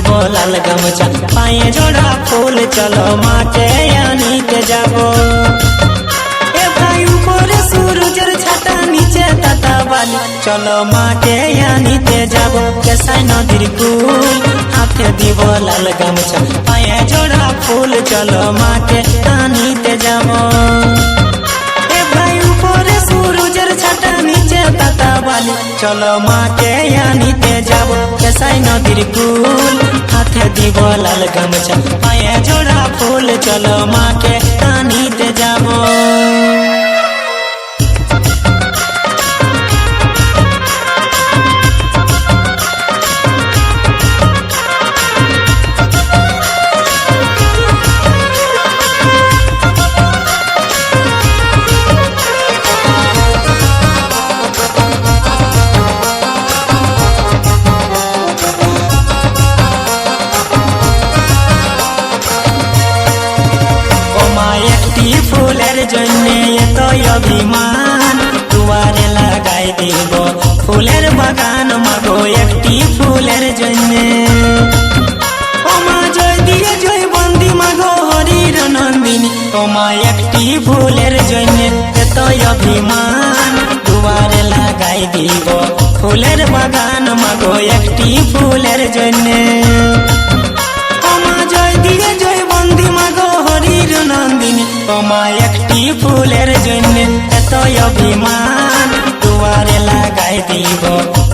দিব লাল গামছা পায়ে জোড়া ফুল চলো মাকে আনিতে যাব এ ভাই উপরে সূর্যের ছাতা নিচে তাতা বালি চলো মাকে আনিতে যাব কেসাই নদীর কুল হাতে দিব লাল গামছা পায়ে জোড়া ফুল চলো মাকে আনিতে যাব এ ভাই উপরে সূর্যের ছাতা নিচে তাতা বালি চলো মাকে আনিতে যাব কেসাই নদীর কুল হাতে দিব লাল গামছা পায়ে জোড়া ফুল চলো মাকে আনিতে যাব ফুলের জন্য এত অভিমান দুয়ারে লাগাই দিব ফুলের বাগান মাগো একটি ফুলের জন্য ও মা জয় দিয়ে জয় বন্দি মাগো হরির নন্দিনী ও মা একটি ফুলের জন্য এত অভিমান দুয়ারে লাগাই দিব ফুলের বাগান মাগো একটি ফুলের জন্য ও মা জয় দিয়ে জয় বন্দি মাগো হরির নন্দিনী ও মা একটি ফুলের জন্য এত অভিমান দুয়ারে লাগাই দিব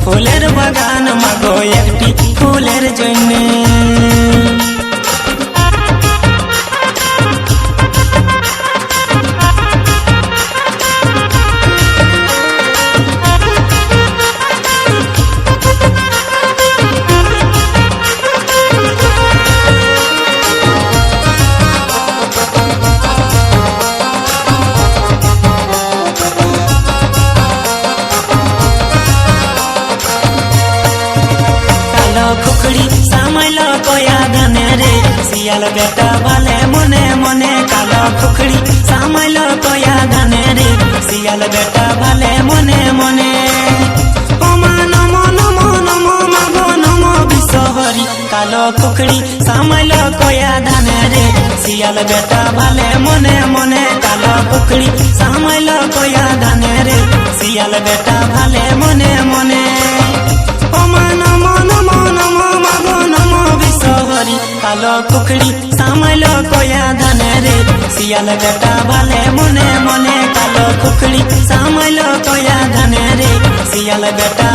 ফুলের বাগান মাগো একটি ফুলের জন্য खुखड़ी सामल कोया धने रे सियाल बेटा वाले मने मने काला खुखड़ी सामल कोया धने रे सियाल बेटा वाले मने मने ओमा नमो नमो नमो मागो नमो बिसहरी कालो खुखड़ी सामल कोया धने रे सियाल बेटा वाले मने मने काला खुखड़ी सामल कोया धने रे सियाल बेटा वाले मने मने ओमा नमो नमो नमो मागो नमो बिसहरी कालो कुखड़ी सामल कोया धने रे सियाल बेटा वाले मने मने कालो कुखड़ी सामल कोया धने रे सियाल बेटा